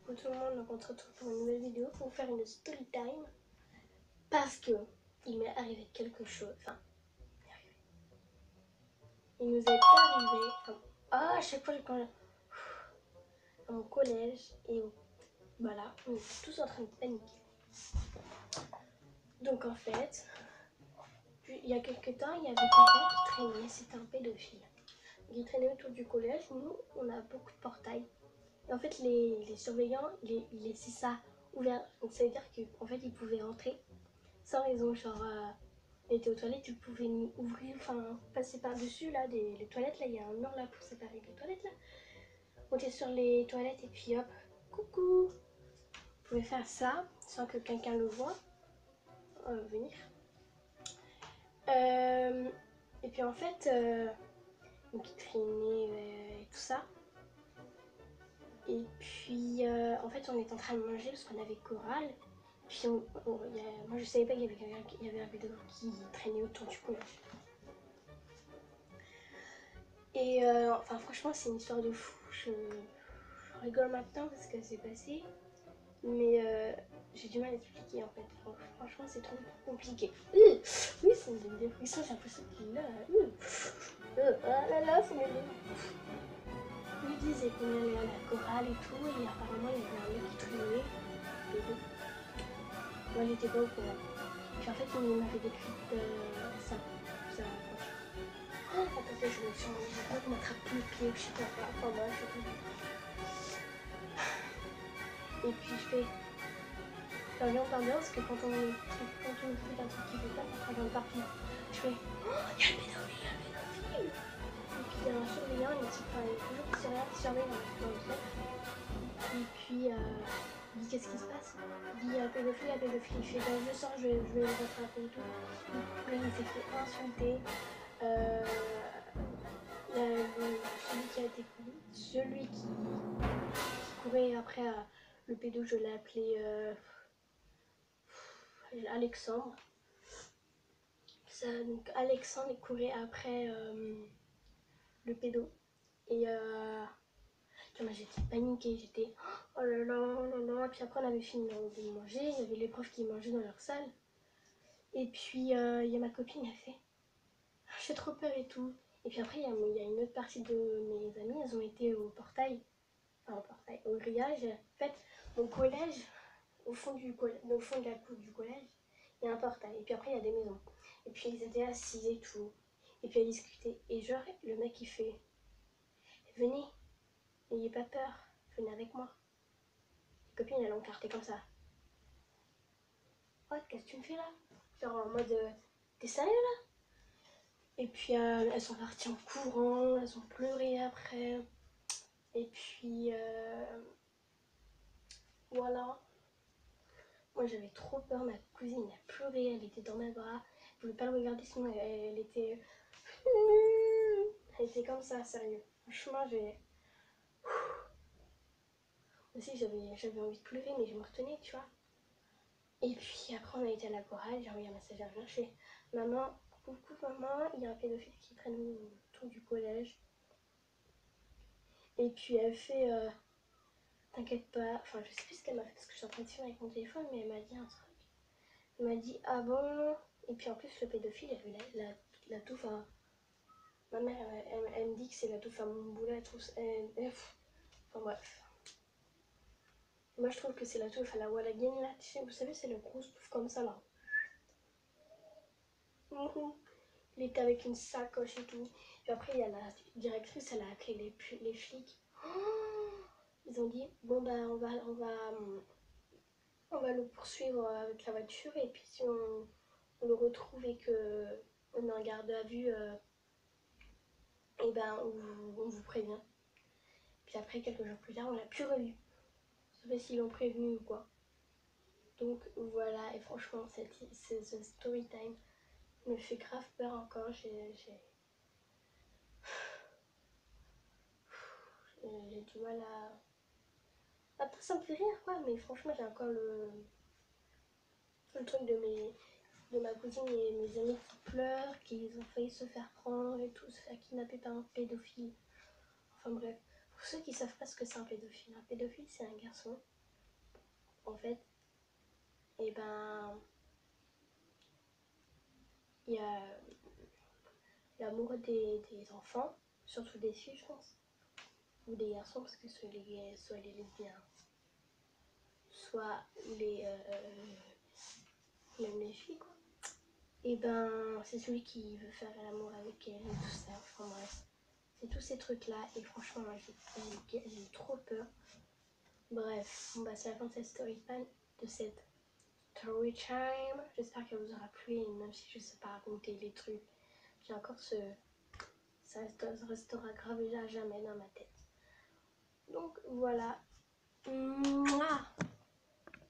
Coucou tout le monde, donc on se retrouve pour une nouvelle vidéo pour faire une story time parce que il m'est arrivé quelque chose. Enfin, il nous est arrivé. À chaque fois je prends à mon collège et voilà, on est tous en train de paniquer. Donc en fait, il y a quelques temps, il y avait quelqu'un qui traînait, c'était un pédophile. Il traînait autour du collège. Nous, on a beaucoup de portails. Et en fait, les surveillants, ils laissaient ça ouvert. Donc ça veut dire qu'en fait, ils pouvaient rentrer sans raison. Genre, il était aux toilettes, tu pouvais ouvrir, enfin, passer par-dessus, là, les toilettes. Là, il y a un mur là pour séparer les toilettes, là. Monter sur les toilettes et puis hop, coucou. Vous pouvez faire ça sans que quelqu'un le voie venir. Et puis en fait, donc il traînait et tout ça. Et puis en fait, on était en train de manger parce qu'on avait chorale. Puis moi je savais pas qu'il y avait quelqu'un qui avait un pédophile qui traînait autour du collège. Et enfin franchement c'est une histoire de fou. Je rigole maintenant parce que c'est passé. Mais j'ai du mal à expliquer en fait. Franchement c'est trop compliqué. Oui, c'est une dépression, j'ai l'impression qu'il est là. Ah là là, c'est mes il disait qu'on allait à la chorale et tout, et apparemment il y avait un mec qui traînait. Moi j'étais pas au courant. Puis en fait il m'avait décrit ça. Oh, attendez, je me sens. Je crois qu'on m'attrape plus le pied, je sais pas. Enfin moi je sais pas. Et puis je fais. Ça vient par bien parce que quand on fait un truc qui fait pas, ça vient partout. Je fais. Oh, il y a le pédophile, il y a le pédophile. Et puis il y a un surveillant, il me dit, enfin, il y a toujours qui surveille dans le fait. Et puis il dit qu'est-ce qui se passe? Il dit il y a un pédophile, il y a un pédophile. Il fait ben, je sors, je vais le rattraper et tout. Donc là il s'est fait insulter. Celui qui a été couru, celui qui courait après le pédo, je l'ai appelé Alexandre. Ça, donc Alexandre il courait après le pédo. Et moi j'étais paniquée, j'étais oh là là, oh là là. Puis après on avait fini de manger, il y avait les profs qui mangeaient dans leur salle. Et puis il y a ma copine qui a fait j'ai trop peur et tout. Et puis après il y a une autre partie de mes amis, elles ont été au portail. Enfin, au portail, au grillage. En fait, mon collège, au fond de la cour du collège, il y a un portail. Et puis après, il y a des maisons. Et puis ils étaient assis et tout. Et puis à discuter. Et genre, le mec, il fait venez, n'ayez pas peur, venez avec moi. Les copines, elles l'ont carté comme ça. Oh, qu'est-ce que tu me fais là? Genre en mode t'es sérieux là? Et puis elles sont parties en courant, elles ont pleuré après. Et puis voilà. Moi j'avais trop peur, ma cousine a pleuré, elle était dans mes bras, je voulais pas le regarder sinon elle était... Elle était comme ça, sérieux. Franchement j'ai... Aussi j'avais envie de pleurer mais je me retenais, tu vois. Et puis après on a été à la chorale, j'ai envoyé un message à rien, je fais maman, coucou maman, il y a un pédophile qui traîne autour du collège. Et puis elle fait t'inquiète pas, enfin je sais plus ce qu'elle m'a fait parce que je suis en train de filmer avec mon téléphone, mais elle m'a dit un truc. Elle m'a dit ah bon. Et puis en plus le pédophile il avait la touffe à... Ma mère elle me dit que c'est la touffe à mon boulet, enfin bref. Moi je trouve que c'est la touffe à la Wallagane là, tu sais, vous savez c'est le grosse touffe comme ça là. Il était avec une sacoche et tout. Et après il y a la directrice, elle a appelé les flics. Ils ont dit bon bah on va le poursuivre avec la voiture et puis si on le retrouve et que on est en garde à vue, et ben on vous prévient. Puis après quelques jours plus tard on l'a plus revu. Je sais pas s'ils l'ont prévenu ou quoi. Donc voilà, et franchement ce story time me fait grave peur encore. J'ai du mal à... Après ça me fait rire quoi, mais franchement j'ai encore le truc de ma cousine et mes amis qui pleurent, qui ont failli se faire prendre et tout, se faire kidnapper par un pédophile. Enfin bref, Pour ceux qui savent pas ce que c'est un pédophile c'est un garçon, en fait, et ben, il y a l'amour des enfants, surtout des filles, je pense, ou des garçons, parce que soit les lesbiens, soit même les filles, quoi. Et ben, c'est celui qui veut faire l'amour avec elle et tout ça, enfin bref. C'est tous ces trucs-là, et franchement, moi, j'ai trop peur. Bref, bon, bah, c'est la fin de cette story time. J'espère qu'elle vous aura plu, et même si je sais pas raconter les trucs, j'ai encore ça restera gravé à jamais dans ma tête. Donc voilà. Mouah.